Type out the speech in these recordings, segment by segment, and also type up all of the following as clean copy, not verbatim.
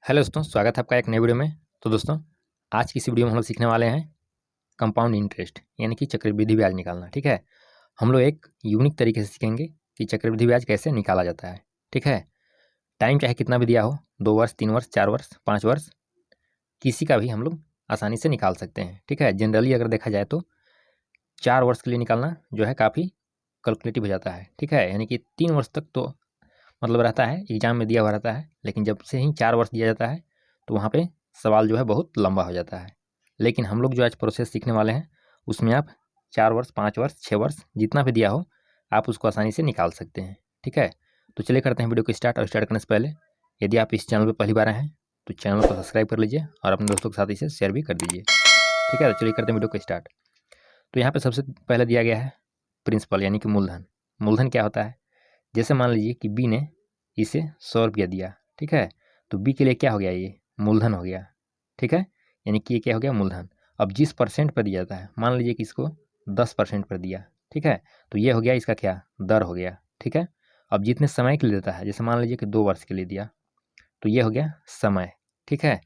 Hello दोस्तों, स्वागत है आपका एक नए वीडियो में। तो दोस्तों, आज की इस वीडियो में हम लोग सीखने वाले हैं कंपाउंड इंटरेस्ट यानी कि चक्रवृद्धि ब्याज निकालना। ठीक है, हम लोग एक यूनिक तरीके से सीखेंगे कि चक्रवृद्धि ब्याज कैसे निकाला जाता है। ठीक है, टाइम चाहे कितना भी दिया हो, 2 वर्ष, 3 वर्ष, 4 वर्ष, 5 वर्ष, किसी का भी हम लोग आसानी से निकाल सकते हैं। ठीक है, जनरली अगर देखा जाए तो 4 वर्ष के लिए निकालना जो है काफ़ी कैलकुलेटिव हो जाता है। ठीक है, यानी कि 3 वर्ष तक तो मतलब रहता है, एग्जाम में दिया हुआ रहता है, लेकिन जब से ही 4 वर्ष दिया जाता है तो वहाँ पे सवाल जो है बहुत लंबा हो जाता है। लेकिन हम लोग जो आज प्रोसेस सीखने वाले हैं उसमें आप 4 वर्ष, 5 वर्ष, 6 वर्ष जितना भी दिया हो आप उसको आसानी से निकाल सकते हैं। ठीक है, तो चलिए करते हैं वीडियो को स्टार्ट। और स्टार्ट करने से पहले यदि आप इस चैनल पर पहली बार आए हैं तो चैनल को सब्सक्राइब कर लीजिए और अपने दोस्तों के साथ इसे शेयर भी कर दीजिए। ठीक है, तो चलिए करते हैं वीडियो को स्टार्ट। तो यहाँ पर सबसे पहले दिया गया है प्रिंसिपल यानी कि मूलधन। मूलधन क्या होता है? जैसे मान लीजिए कि बी ने इसे 100 रुपया दिया। ठीक है, तो बी के लिए क्या हो गया? ये मूलधन हो गया। ठीक है, यानी कि ये क्या हो गया? मूलधन। अब जिस परसेंट पर दिया जाता है, मान लीजिए कि इसको 10% पर दिया। ठीक है, तो ये हो गया इसका क्या? दर हो गया। ठीक है, अब जितने समय के लिए देता है, जैसे मान लीजिए कि 2 वर्ष के लिए दिया तो ये हो गया समय। ठीक है,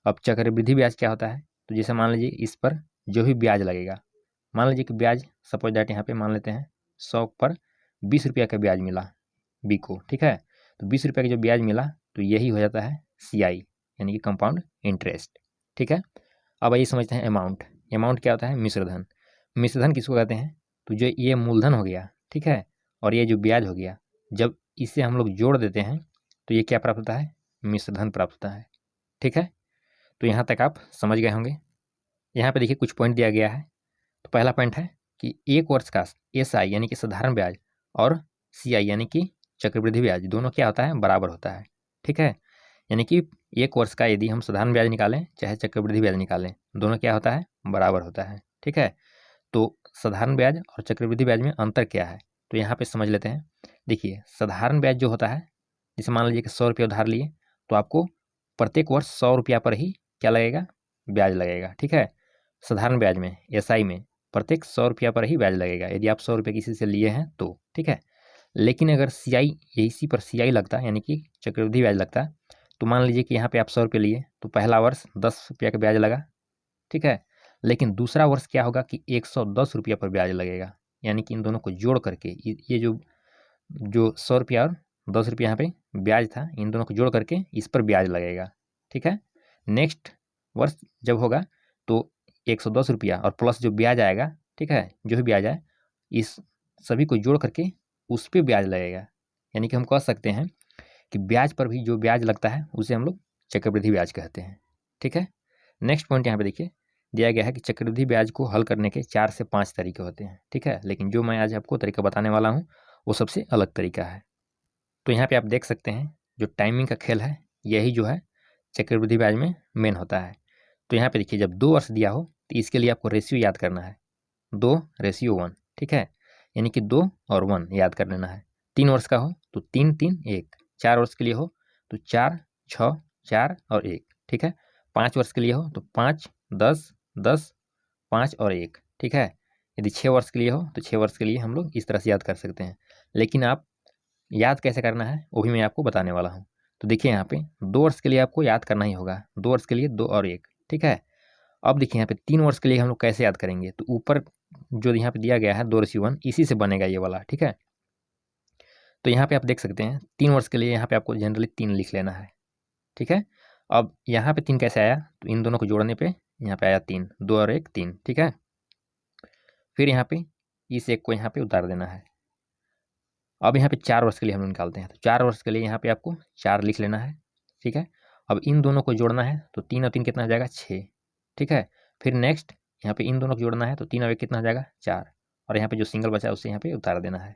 अब चक्रवृद्धि ब्याज क्या होता है? तो जैसे मान लीजिए इस पर जो भी ब्याज लगेगा, मान लीजिए कि ब्याज सपोज दैट यहाँ पे मान लेते हैं 100 पर 20 रुपया का ब्याज मिला बी को। ठीक है, तो 20 रुपये का जो ब्याज मिला तो यही हो जाता है CI यानी कि कंपाउंड इंटरेस्ट। ठीक है, अब आइए समझते हैं अमाउंट। अमाउंट क्या होता है? मिश्रधन। मिश्रधन किसको कहते हैं? तो जो ये मूलधन हो गया, ठीक है, और ये जो ब्याज हो गया, जब इसे हम लोग जोड़ देते हैं तो ये क्या प्राप्त होता है? मिश्रधन प्राप्त होता है। ठीक है, तो यहाँ तक आप समझ गए होंगे। यहाँ पे देखिए कुछ पॉइंट दिया गया है। तो पहला पॉइंट है कि 1 वर्ष का SI यानी कि साधारण ब्याज और CI यानी कि चक्रवृद्धि ब्याज दोनों क्या होता है? बराबर होता है। ठीक है, यानी कि 1 वर्ष का यदि हम साधारण ब्याज निकालें चाहे चक्रवृद्धि ब्याज निकालें, दोनों क्या होता है? बराबर होता है। ठीक है, तो साधारण ब्याज और चक्रवृद्धि ब्याज में अंतर क्या है तो यहाँ पे समझ लेते हैं। देखिए, साधारण ब्याज जो होता है, जैसे मान लीजिए कि 100 रुपये उधार लिए तो आपको प्रत्येक वर्ष 100 रुपया पर ही क्या लगेगा? ब्याज लगेगा। ठीक है, साधारण ब्याज में SI में प्रत्येक 100 रुपया पर ही ब्याज लगेगा यदि आप 100 रुपये किसी से लिए हैं तो। ठीक है, लेकिन अगर CI इसी पर CI लगता यानी कि चक्रवृद्धि ब्याज लगता, तो मान लीजिए कि यहाँ पे आप 100 रुपये लिए तो पहला वर्ष 10 रुपया का ब्याज लगा। ठीक है, लेकिन दूसरा वर्ष क्या होगा कि 110 रुपया पर ब्याज लगेगा। यानी कि इन दोनों को जोड़ करके ये जो जो 100 रुपया और 10 रुपया यहाँ पे ब्याज था, इन दोनों को जोड़ करके इस पर ब्याज लगेगा। ठीक है, नेक्स्ट वर्ष जब होगा तो 110 रुपया और प्लस जो ब्याज आएगा, ठीक है, जो भी ब्याज आए इस सभी को जोड़ करके उस पर ब्याज लगेगा। यानी कि हम कह सकते हैं कि ब्याज पर भी जो ब्याज लगता है उसे हम लोग चक्रवृद्धि ब्याज कहते हैं। ठीक है, नेक्स्ट पॉइंट यहाँ पे देखिए दिया गया है कि चक्रवृद्धि ब्याज को हल करने के 4 से 5 तरीके होते हैं। ठीक है, लेकिन जो मैं आज आपको तरीका बताने वाला हूँ वो सबसे अलग तरीका है। तो यहाँ पे आप देख सकते हैं जो टाइमिंग का खेल है यही जो है चक्रवृद्धि ब्याज में मेन होता है। तो यहाँ पे देखिए जब 2 वर्ष दिया हो तो इसके लिए आपको रेशियो याद करना है, 2:1। ठीक है, यानी कि 2 और 1 याद कर लेना है। 3 वर्ष का हो तो 3, 3, 1। 4 वर्ष के लिए हो तो 4, 6, 4 और 1। ठीक है, 5 वर्ष के लिए हो तो 5, 10, 10, 5 और 1। ठीक है, यदि 6 वर्ष के लिए हो तो 6 वर्ष के लिए हम लोग इस तरह से याद कर सकते हैं। लेकिन आप याद कैसे करना है वो भी मैं आपको बताने वाला हूँ। तो देखिए यहाँ पे 2 वर्ष के लिए आपको याद करना ही होगा, 2 वर्ष के लिए 2 और 1। ठीक है, अब देखिए यहाँ पे 3 वर्ष के लिए हम लोग कैसे याद करेंगे? तो ऊपर जो यहाँ पे दिया गया है 2:1 इसी से बनेगा ये वाला। ठीक है, तो यहाँ पे आप देख सकते हैं 3 वर्ष के लिए यहाँ पे आपको जनरली 3 लिख लेना है। ठीक है, अब यहाँ पे 3 कैसे आया? तो इन दोनों को जोड़ने पे यहाँ पे आया 3, 2 और 1 3। ठीक है, फिर यहाँ पे इस 1 को यहाँ पे उतार देना है। अब यहाँ पे 4 वर्ष के लिए हम लोग निकालते हैं तो 4 वर्ष के लिए यहाँ पे आपको 4 लिख लेना है। ठीक है, अब इन दोनों को जोड़ना है तो 3 और 3 कितना हो जाएगा? 6। ठीक है, फिर नेक्स्ट यहाँ पे इन दोनों को जोड़ना है तो 3 और 1 कितना हो जाएगा? 4। और यहाँ पे जो सिंगल बचा है उसे यहाँ पे उतार देना है।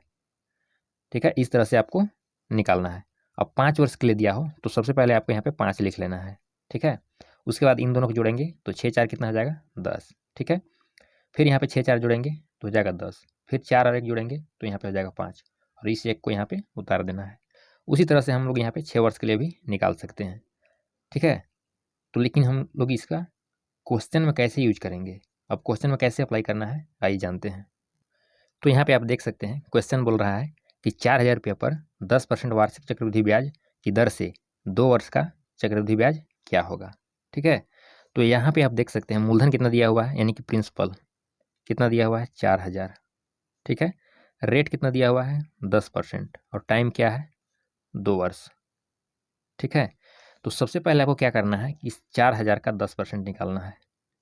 ठीक है, इस तरह से आपको निकालना है। अब 5 वर्ष के लिए दिया हो तो सबसे पहले आपको यहाँ पे 5 लिख लेना है। ठीक है, उसके बाद इन दोनों को जोड़ेंगे तो 6 4 कितना हो जाएगा? 10। ठीक है, फिर यहाँ पे 6 4 जोड़ेंगे तो हो जाएगा 10। फिर 4 और 1 जोड़ेंगे तो यहाँ पे हो जाएगा 5 और इस 1 को यहाँ पे उतार देना है। उसी तरह से हम लोग यहाँ पे 6 वर्ष के लिए भी निकाल सकते हैं। ठीक है, तो लेकिन हम लोग इसका क्वेश्चन में कैसे यूज करेंगे? अब क्वेश्चन में कैसे अप्लाई करना है आइए जानते हैं। तो यहाँ पे आप देख सकते हैं क्वेश्चन बोल रहा है कि 4,000 रुपये पर 10% वार्षिक चक्रवृद्धि ब्याज की दर से 2 वर्ष का चक्रवृद्धि ब्याज क्या होगा। ठीक है, तो यहाँ पे आप देख सकते हैं मूलधन कितना दिया हुआ है, यानी कि प्रिंसिपल कितना दिया हुआ है 4000। ठीक है, रेट कितना दिया हुआ है 10% और टाइम क्या है 2 वर्ष। ठीक है, तो सबसे पहले आपको क्या करना है कि इस 4000 का 10% निकालना है।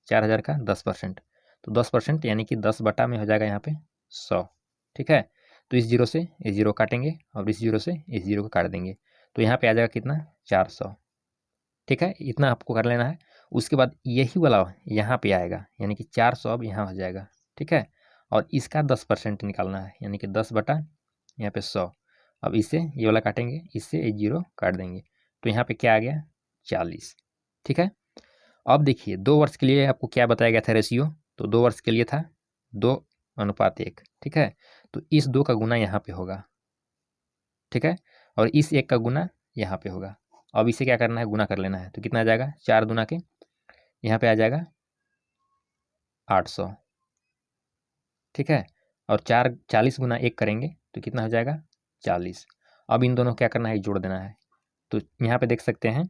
4000 का 10%, तो 10% यानी कि 10 बटा में हो जाएगा यहाँ पे 100। ठीक है, तो इस जीरो से इस जीरो काटेंगे और इस जीरो से इस जीरो को काट देंगे, तो यहाँ पे आ जाएगा कितना 400। ठीक है, इतना आपको कर लेना है। उसके बाद यही वाला यहाँ पे आएगा, यानी कि 400 अब यहाँ हो जाएगा। ठीक है, और इसका 10% निकालना है, यानी कि 10 बटा यहाँ पे 100। अब इससे ये वाला काटेंगे, इससे ये जीरो काट देंगे, तो यहाँ पे क्या आ गया 40। ठीक है, अब देखिए 2 वर्ष के लिए आपको क्या बताया गया था रेशियो, तो 2 वर्ष के लिए था 2:1। ठीक है, तो इस 2 का गुना यहाँ पे होगा। ठीक है, और इस 1 का गुना यहाँ पे होगा। अब इसे क्या करना है, गुना कर लेना है, तो कितना आ जाएगा 4 दूना के यहाँ पे आ जाएगा 800। ठीक है, और 40 गुना 1 करेंगे तो कितना हो जाएगा 40। अब इन दोनों क्या करना है, जोड़ देना है, तो यहाँ पे देख सकते हैं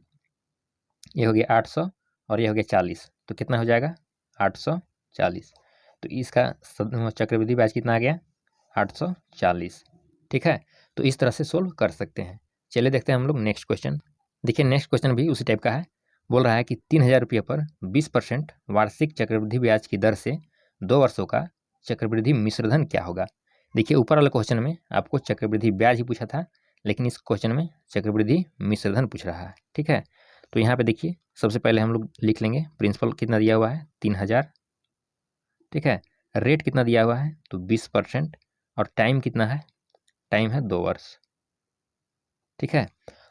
ये हो गया 800 और ये हो गया 40, तो कितना हो जाएगा 840। तो इसका चक्रवृद्धि ब्याज कितना आ गया 840। ठीक है, तो इस तरह से सोल्व कर सकते हैं। चलिए देखते हैं हम लोग नेक्स्ट क्वेश्चन। देखिए नेक्स्ट क्वेश्चन भी उसी टाइप का है। बोल रहा है कि 3000 रुपये पर 20% वार्षिक चक्रवृद्धि ब्याज की दर से 2 वर्षों का चक्रवृद्धि मिश्रधन क्या होगा। देखिए ऊपर वाले क्वेश्चन में आपको चक्रवृद्धि ब्याज ही पूछा था, लेकिन इस क्वेश्चन में चक्रवृद्धि मिश्रधन पूछ रहा है। ठीक है, तो यहाँ पे देखिए सबसे पहले हम लोग लिख लेंगे प्रिंसिपल कितना दिया हुआ है 3000। ठीक है, रेट कितना दिया हुआ है तो 20% और टाइम कितना है, टाइम है 2 वर्ष। ठीक है,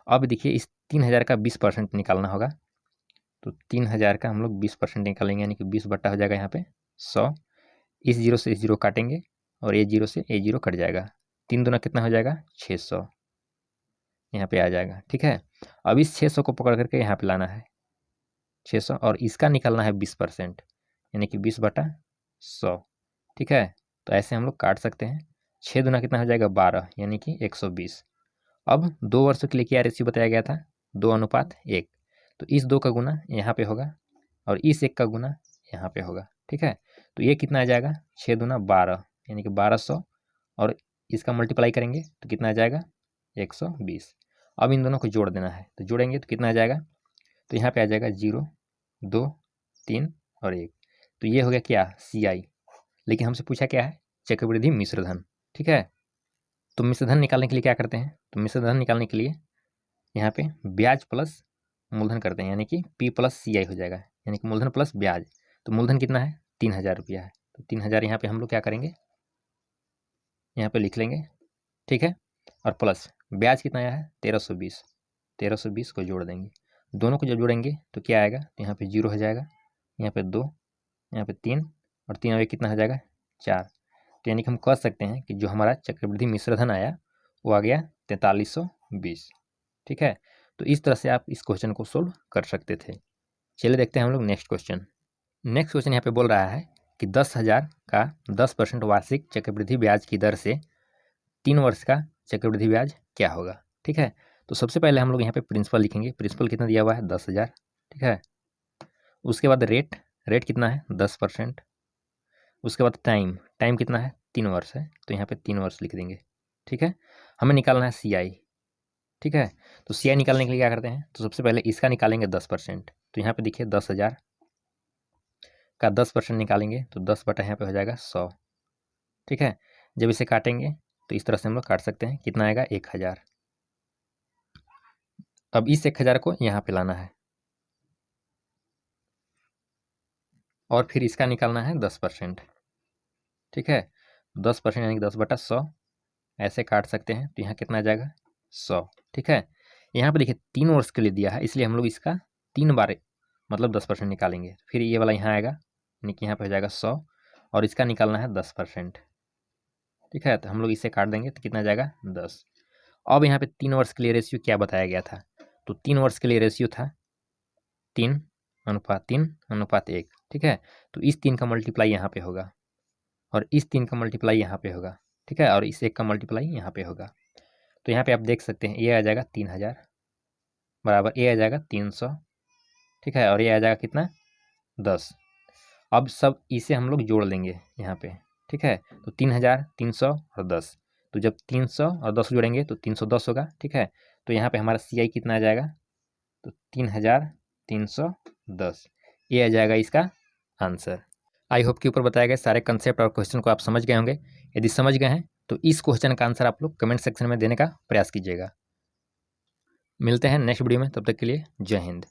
अब देखिए इस 3000 का 20% निकालना होगा, तो 3000 का हम लोग 20% निकालेंगे, यानी कि 20 बट्टा हो जाएगा यहाँ पे 100। इस जीरो से इस जीरो काटेंगे और ये जीरो से ये जीरो कट जाएगा, 3 दूना कितना हो जाएगा 600 यहाँ पे आ जाएगा। ठीक है, अब इस 600 को पकड़ करके यहाँ पे लाना है 600 और इसका निकालना है 20%, यानी कि 20 बटा 100। ठीक है, तो ऐसे हम लोग काट सकते हैं। 6 दूना कितना हो जाएगा 12, यानी कि 120। अब 2 वर्षों के लिए क्या रेशियो बताया गया था 2:1, तो इस 2 का गुना यहाँ पे होगा और इस 1 का गुना यहाँ पे होगा। ठीक है, तो ये कितना आ जाएगा 6 दूना 12, यानी कि 1200 और इसका मल्टीप्लाई करेंगे तो कितना आ जाएगा 120। अब इन दोनों को जोड़ देना है, तो जोड़ेंगे तो कितना आ जाएगा, तो यहाँ पे आ जाएगा 0, 2, 3 और 1। तो ये हो गया क्या CI, लेकिन हमसे पूछा क्या है चक्रवृद्धि मिश्रधन। ठीक है, तो मिश्रधन निकालने के लिए क्या करते हैं, तो मिश्रधन निकालने के लिए यहाँ पे ब्याज प्लस मूलधन करते हैं, यानी कि P + CI हो जाएगा, यानी कि मूलधन प्लस ब्याज। तो मूलधन कितना है 3000 रुपया है, तो 3000 यहाँ पे हम लोग क्या करेंगे यहाँ पे लिख लेंगे। ठीक है, और प्लस ब्याज कितना आया है 1320, 1320 को जोड़ देंगे। दोनों को जब जोड़ेंगे तो क्या आएगा, तो यहाँ पे 0 हो जाएगा, यहाँ पे 2, यहाँ पे 3 और 3 और कितना हो जाएगा 4। तो यानी कि हम कह सकते हैं कि जो हमारा चक्रवृद्धि मिश्रधन आया वो आ गया 4320। ठीक है, तो इस तरह से आप इस क्वेश्चन को सोल्व कर सकते थे। चलिए देखते हैं हम लोग नेक्स्ट क्वेश्चन। नेक्स्ट क्वेश्चन यहाँ पे बोल रहा है कि 10,000 का 10% वार्षिक चक्रवृद्धि ब्याज की दर से 3 वर्ष का चक्रवृद्धि ब्याज क्या होगा। ठीक है, तो सबसे पहले हम लोग यहाँ पे प्रिंसिपल लिखेंगे। प्रिंसिपल कितना दिया हुआ है 10,000। ठीक है, उसके बाद रेट, रेट कितना है 10%। उसके बाद टाइम, टाइम कितना है 3 वर्ष है, तो यहाँ पे 3 वर्ष लिख देंगे। ठीक है, हमें निकालना है CI। ठीक है, तो CI निकालने के लिए क्या करते हैं, तो सबसे पहले इसका निकालेंगे 10%, तो यहाँ पे देखिए 10,000 का 10% निकालेंगे तो 10 बटा यहाँ पे हो जाएगा 100। ठीक है, जब इसे काटेंगे तो इस तरह से हम लोग काट सकते हैं, कितना आएगा 1000। अब इस 1000 को यहाँ पे लाना है और फिर इसका निकालना है 10%। ठीक है, 10% यानी कि 10 बटा 100 ऐसे काट सकते हैं, तो यहाँ कितना आ जाएगा 100। ठीक है, यहाँ पे देखिए 3 वर्ष के लिए दिया है, इसलिए हम लोग इसका 3 बार मतलब 10% निकालेंगे, फिर ये वाला यहाँ आएगा, यानी कि यहाँ पे हो जाएगा 100 और इसका निकालना है 10%। ठीक है, तो हम लोग इसे काट देंगे तो कितना आ जाएगा 10। अब यहाँ पे 3 वर्ष के लिए रेशियो क्या बताया गया था, तो 3 वर्ष के लिए रेशियो था 3:3:1। ठीक है, तो इस 3 का मल्टीप्लाई यहाँ पे होगा और इस 3 का मल्टीप्लाई यहाँ पे होगा। ठीक है, और इस 1 का मल्टीप्लाई यहाँ पे होगा। तो यहाँ पे आप देख सकते हैं ये आ जाएगा 3000 बराबर, ये आ जाएगा 300 ठीक है, और ये आ जाएगा कितना 10। अब सब इसे हम लोग जोड़ लेंगे यहाँ पे, ठीक है। तो 3000, 300 और 10, तो जब 300 और 10 जोड़ेंगे तो 310 होगा, ठीक है। तो यहाँ पे हमारा CI कितना आ जाएगा, तो 3310, ये आ जाएगा इसका आंसर। आई होप कि ऊपर बताए गए सारे कंसेप्ट और क्वेश्चन को आप समझ गए होंगे। यदि समझ गए हैं तो इस क्वेश्चन का आंसर आप लोग कमेंट सेक्शन में देने का प्रयास कीजिएगा। मिलते हैं नेक्स्ट वीडियो में, तब तक के लिए जय हिंद।